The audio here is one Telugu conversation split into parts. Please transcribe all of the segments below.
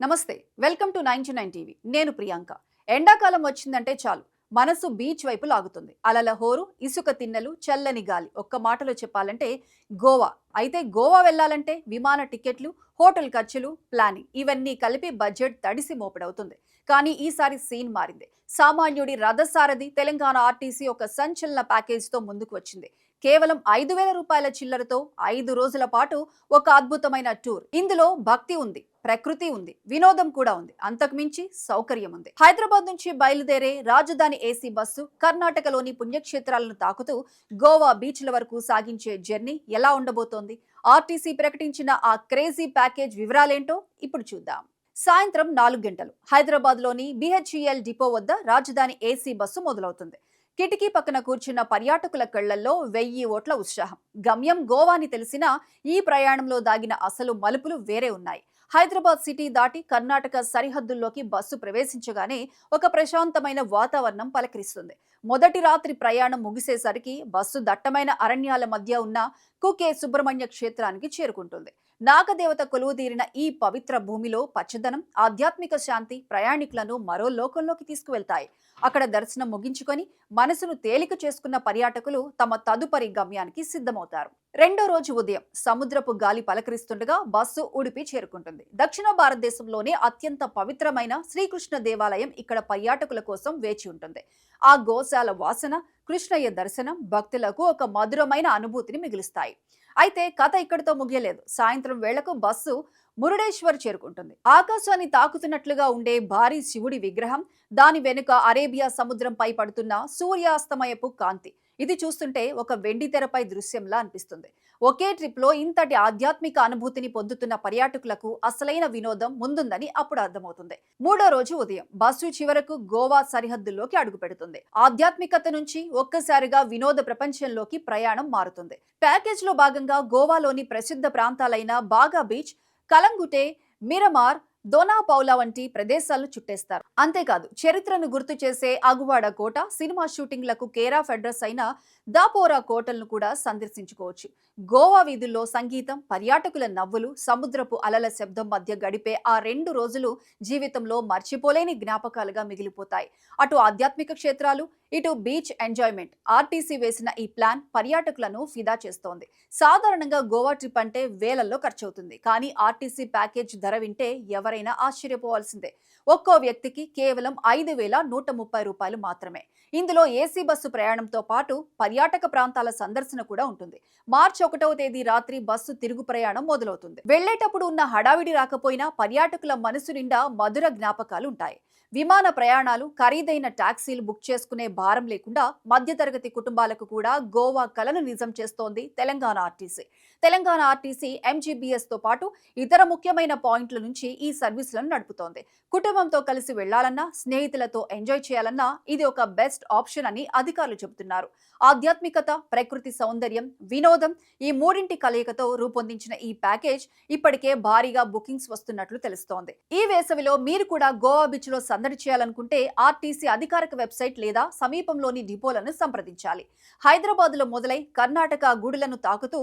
నమస్తే, వెల్కమ్ టు 99 టీవీ. నేను ప్రియాంక. ఎండాకాలం వచ్చిందంటే చాలు మనసు బీచ్ వైపు లాగుతుంది. అలల హోరు, ఇసుక తిన్నెలు, చల్లని గాలి. ఒక్క మాటలో చెప్పాలంటే గోవా. అయితే గోవా వెళ్ళాలంటే విమాన టికెట్లు, హోటల్ ఖర్చులు, ప్లానింగ్ ఇవన్నీ కలిపి బడ్జెట్ తడిసి మోపెడవుతుంది. కానీ ఈసారి సీన్ మారింది. సామాన్యుడి రథసారథి తెలంగాణ ఆర్టీసీ ఒక సంచలన ప్యాకేజీతో ముందుకు వచ్చింది. కేవలం 5,000 రూపాయల చిల్లరతో 5 రోజుల పాటు ఒక అద్భుతమైన టూర్. ఇందులో భక్తి ఉంది, ప్రకృతి ఉంది, వినోదం కూడా ఉంది, అంతకుమించి సౌకర్యం ఉంది. హైదరాబాద్ నుంచి బయలుదేరే రాజధాని ఏసీ బస్సు కర్ణాటకలోని పుణ్యక్షేత్రాలను తాకుతూ గోవా బీచ్ల వరకు సాగించే జర్నీ ఎలా ఉండబోతోంది? ఆర్టీసీ ప్రకటించిన ఆ క్రేజీ ప్యాకేజ్ వివరాలేంటో ఇప్పుడు చూద్దాం. సాయంత్రం 4 గంటలు హైదరాబాద్ లోని బిహెచ్ఈఎల్ డిపో వద్ద రాజధాని ఏసీ బస్సు మొదలవుతుంది. కిటికీ పక్కన కూర్చున్న పర్యాటకుల కళ్లల్లో 1000 ఓట్ల ఉత్సాహం. గమ్యం గోవాని తెలిసినా ఈ ప్రయాణంలో దాగిన అసలు మలుపులు వేరే ఉన్నాయి. హైదరాబాద్ సిటీ దాటి కర్ణాటక సరిహద్దుల్లోకి బస్సు ప్రవేశించగానే ఒక ప్రశాంతమైన వాతావరణం పలకరిస్తుంది. మొదటి రాత్రి ప్రయాణం ముగిసేసరికి బస్సు దట్టమైన అరణ్యాల మధ్య ఉన్న కుకే సుబ్రహ్మణ్య క్షేత్రానికి చేరుకుంటుంది. నాగదేవత కొలువుదీరిన ఈ పవిత్ర భూమిలో పచ్చదనం, ఆధ్యాత్మిక శాంతి ప్రయాణికులను మరో లోకంలోకి తీసుకువెళ్తాయి. అక్కడ దర్శనం ముగించుకొని మనసును తేలిక చేసుకున్న పర్యాటకులు తమ తదుపరి గమ్యానికి సిద్ధమవుతారు. రెండో రోజు ఉదయం సముద్రపు గాలి పలకరిస్తుండగా బస్సు ఉడిపి చేరుకుంటుంది. దక్షిణ భారతదేశంలోనే అత్యంత పవిత్రమైన శ్రీకృష్ణ దేవాలయం ఇక్కడ పర్యాటకుల కోసం వేచి ఉంటుంది. ఆ గోశాల వాసన, కృష్ణయ్య దర్శనం భక్తులకు ఒక మధురమైన అనుభూతిని మిగులుస్తాయి. అయితే కథ ఇక్కడితో ముగియలేదు. సాయంత్రం వేళకు బస్సు మురుడేశ్వర్ చేరుకుంటుంది. ఆకాశాన్ని తాకుతున్నట్లుగా ఉండే భారీ శివుడి విగ్రహం, దాని వెనుక అరేబియా సముద్రంపై పడుతున్న సూర్యాస్తమయపు కాంతి. ఇది చూస్తుంటే ఒక వెండి తెరపై దృశ్యంలా అనిపిస్తుంది. ఒకే ట్రిప్ లో ఇంతటి ఆధ్యాత్మిక అనుభూతిని పొందుతున్న పర్యాటకులకు అసలైన వినోదం ముందుందని అప్పుడు అర్థమవుతుంది. మూడో రోజు ఉదయం బస్సు చివరకు గోవా సరిహద్దుల్లోకి అడుగు పెడుతుంది. ఆధ్యాత్మికత నుంచి ఒక్కసారిగా వినోద ప్రపంచంలోకి ప్రయాణం మారుతుంది. ప్యాకేజ్ లో భాగంగా గోవాలోని ప్రసిద్ధ ప్రాంతాలైన బాగా బీచ్, కలంగుటే, మిరమార్, దోనాపౌలా వంటి ప్రదేశాలను చుట్టేస్తారు. అంతేకాదు చరిత్రను గుర్తు చేసే అగువాడ కోట, సినిమా షూటింగ్లకు కేర్ ఆఫ్ అడ్రస్ అయిన దాపోరా కోటలను కూడా సందర్శించుకోవచ్చు. గోవా వీధుల్లో సంగీతం, పర్యాటకుల నవ్వులు, సముద్రపు అలల శబ్దం మధ్య గడిపే ఆ 2 రోజులు జీవితంలో మర్చిపోలేని జ్ఞాపకాలుగా మిగిలిపోతాయి. అటు ఆధ్యాత్మిక క్షేత్రాలు, ఇటు బీచ్ ఎంజాయ్మెంట్. ఆర్టీసీ వేసిన ఈ ప్లాన్ పర్యాటకులను ఫిదా చేస్తోంది. సాధారణంగా గోవా ట్రిప్ అంటే వేలల్లో ఖర్చవుతుంది. కానీ ఆర్టీసీ ప్యాకేజ్ ధర వింటే ఎవరైనా ఆశ్చర్యపోవాల్సిందే. ఒక్కో వ్యక్తికి కేవలం 5,130 రూపాయలు మాత్రమే. ఇందులో ఏసీ బస్సు ప్రయాణంతో పాటు పర్యాటక ప్రాంతాల సందర్శన కూడా ఉంటుంది. మార్చి 1వ తేదీ రాత్రి బస్సు తిరుగు ప్రయాణం మొదలవుతుంది. వెళ్లేటప్పుడు ఉన్న హడావిడి రాకపోయినా పర్యాటకుల మనసు నిండా మధుర జ్ఞాపకాలు ఉంటాయి. విమాన ప్రయాణాలు, ఖరీదైన టాక్సీలు బుక్ చేసుకునే భారం లేకుండా మధ్యతరగతి కుటుంబాలకు కూడా గోవా కలను నిజం చేస్తోంది Telangana RTC. Telangana RTC MGBS తో పాటు ఇతర ముఖ్యమైన పాయింట్ల నుంచి ఈ సర్వీసులను నడుపుతోంది. కుటుంబంతో కలిసి వెళ్లాలన్నా, స్నేహితులతో ఎంజాయ్ చేయాలన్నా ఇది ఒక బెస్ట్ ఆప్షన్ అని అధికారులు చెబుతున్నారు. ఆధ్యాత్మికత, ప్రకృతి సౌందర్యం, వినోదం ఈ మూడింటి కలయికతో రూపొందించిన ఈ ప్యాకేజ్ ఇప్పటికే భారీగా బుకింగ్స్ వస్తున్నట్లు తెలుస్తోంది. ఈ వేసవిలో మీరు కూడా గోవా బీచ్ లో సందడి చేయాలనుకుంటే ఆర్టీసీ అధికారిక వెబ్సైట్ లేదా సమీపంలోని డిపోలను సంప్రదించాలి. హైదరాబాద్ లో మొదలై కర్ణాటక గూడులను తాకుతూ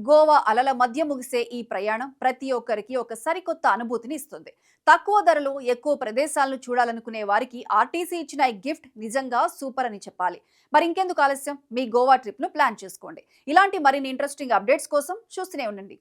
గోవా అలల మధ్య ముగిసే ఈ ప్రయాణం ప్రతి ఒక్కరికి ఒక సరికొత్త అనుభూతిని ఇస్తుంది. తక్కువ ధరలో ఎక్కువ ప్రదేశాలను చూడాలనుకునే వారికి ఆర్టీసీ ఇచ్చిన ఈ గిఫ్ట్ నిజంగా సూపర్ అని చెప్పాలి. మరి ఇంకెందుకు ఆలస్యం, మీ గోవా ట్రిప్ ను ప్లాన్ చేసుకోండి. ఇలాంటి మరిన్ని ఇంట్రెస్టింగ్ అప్డేట్స్ కోసం చూస్తూనే ఉండండి.